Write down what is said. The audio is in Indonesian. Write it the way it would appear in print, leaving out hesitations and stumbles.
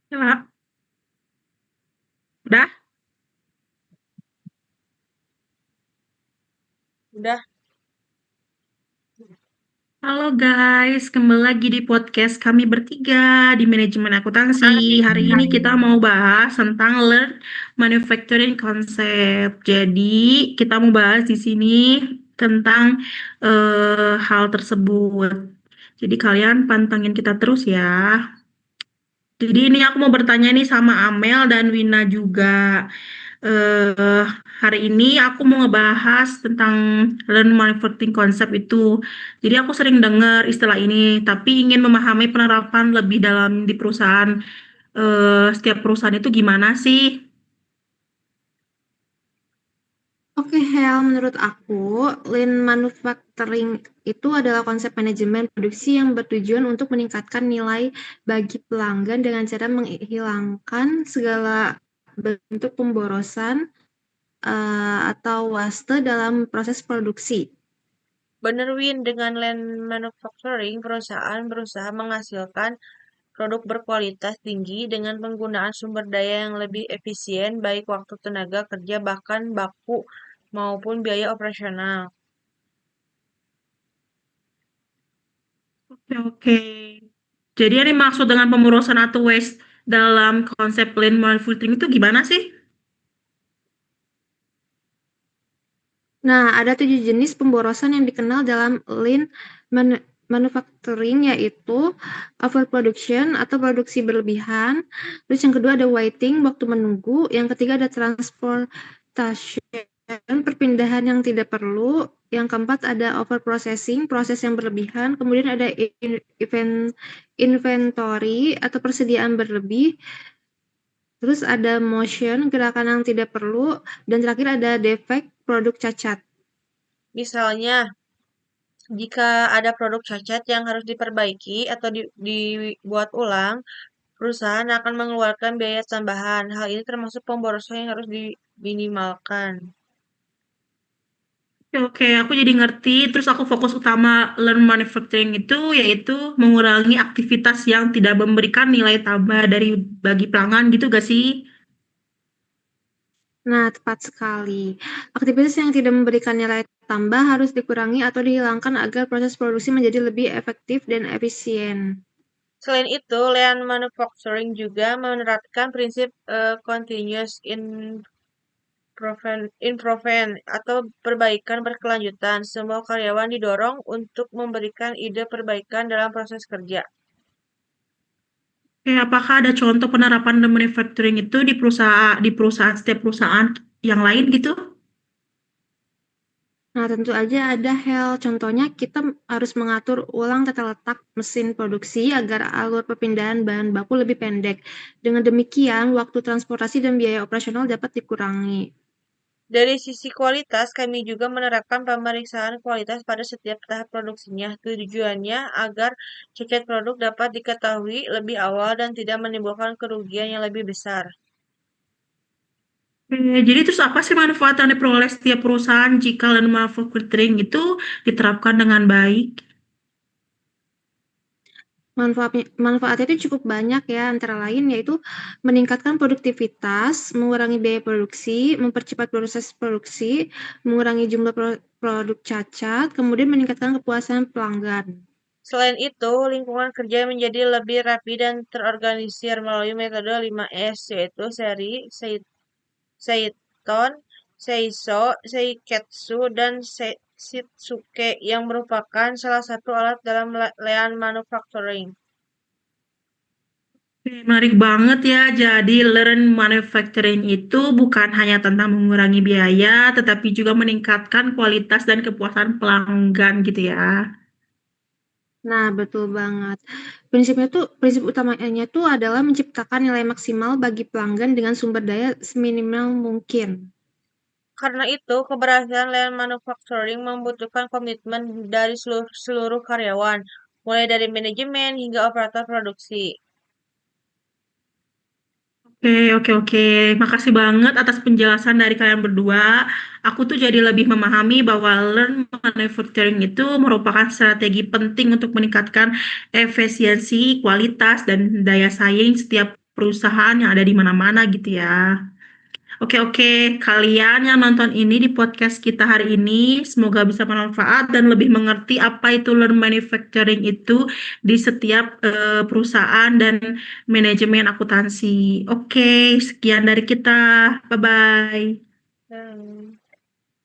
Ya, udah. Udah. Halo guys, kembali lagi di podcast kami bertiga di manajemen akuntansi. Hari ini kita mau bahas tentang learn manufacturing concept. Jadi kita mau bahas di sini tentang hal tersebut. Jadi kalian pantengin kita terus ya. Jadi ini aku mau bertanya nih sama Amel dan Wina juga. eh Hari ini aku mau ngebahas tentang learn manufacturing concept itu. Jadi aku sering dengar istilah ini, tapi ingin memahami penerapan lebih dalam di perusahaan. Setiap perusahaan itu gimana sih? Oke, Hel, menurut aku, Lean Manufacturing itu adalah konsep manajemen produksi yang bertujuan untuk meningkatkan nilai bagi pelanggan dengan cara menghilangkan segala bentuk pemborosan atau waste dalam proses produksi. Bener Win, dengan land manufacturing, perusahaan berusaha menghasilkan produk berkualitas tinggi dengan penggunaan sumber daya yang lebih efisien, baik waktu tenaga kerja bahkan baku maupun biaya operasional. Oke, oke. Jadi ini maksud dengan pemborosan atau waste dalam konsep lean manufacturing itu gimana sih? Nah, ada 7 jenis pemborosan yang dikenal dalam Lean Manufacturing, yaitu overproduction atau produksi berlebihan. Terus yang kedua ada waiting, waktu menunggu. Yang ketiga ada transportation, perpindahan yang tidak perlu. Yang keempat ada overprocessing, proses yang berlebihan. Kemudian ada inventory atau persediaan berlebih. Terus ada motion, gerakan yang tidak perlu. Dan terakhir ada defect, produk cacat. Misalnya, jika ada produk cacat yang harus diperbaiki atau dibuat ulang, perusahaan akan mengeluarkan biaya tambahan. Hal ini termasuk pemborosan yang harus diminimalkan. Oke, oke, aku jadi ngerti. Terus aku fokus utama learn manufacturing itu yaitu mengurangi aktivitas yang tidak memberikan nilai tambah dari bagi pelanggan gitu gak sih? Nah, tepat sekali. Aktivitas yang tidak memberikan nilai tambah harus dikurangi atau dihilangkan agar proses produksi menjadi lebih efektif dan efisien. Selain itu, Lean Manufacturing juga menerapkan prinsip continuous improvement atau perbaikan berkelanjutan. Semua karyawan didorong untuk memberikan ide perbaikan dalam proses kerja. Oke, apakah ada contoh penerapan learn manufacturing itu di perusahaan setiap perusahaan yang lain gitu? Nah, tentu aja ada hal. Contohnya, kita harus mengatur ulang tata letak mesin produksi agar alur perpindahan bahan baku lebih pendek. Dengan demikian, waktu transportasi dan biaya operasional dapat dikurangi. Dari sisi kualitas, kami juga menerapkan pemeriksaan kualitas pada setiap tahap produksinya. Tujuannya agar cacat produk dapat diketahui lebih awal dan tidak menimbulkan kerugian yang lebih besar. Jadi terus apa sih manfaat yang diperoleh setiap perusahaan jika learn manufacturing itu diterapkan dengan baik? Manfaatnya itu cukup banyak ya, antara lain yaitu meningkatkan produktivitas, mengurangi biaya produksi, mempercepat proses produksi, mengurangi jumlah produk cacat, kemudian meningkatkan kepuasan pelanggan. Selain itu, lingkungan kerja menjadi lebih rapi dan terorganisir melalui metode 5S, yaitu seri, seiton, seiso, seiketsu, dan shitsuke yang merupakan salah satu alat dalam lean manufacturing. Menarik banget ya. Jadi learn manufacturing itu bukan hanya tentang mengurangi biaya, tetapi juga meningkatkan kualitas dan kepuasan pelanggan gitu ya. Nah, betul banget. Prinsip utamanya tuh adalah menciptakan nilai maksimal bagi pelanggan dengan sumber daya seminimal mungkin. Karena itu, keberhasilan lean manufacturing membutuhkan komitmen dari seluruh karyawan, mulai dari manajemen hingga operator produksi. Oke, oke, oke. Makasih banget atas penjelasan dari kalian berdua. Aku tuh jadi lebih memahami bahwa learn manufacturing itu merupakan strategi penting untuk meningkatkan efisiensi, kualitas, dan daya saing setiap perusahaan yang ada di mana-mana gitu ya. Oke, kalian yang nonton ini di podcast kita hari ini, semoga bisa bermanfaat dan lebih mengerti apa itu learn manufacturing itu di setiap perusahaan dan manajemen akuntansi. Oke, sekian dari kita. Bye-bye. Dan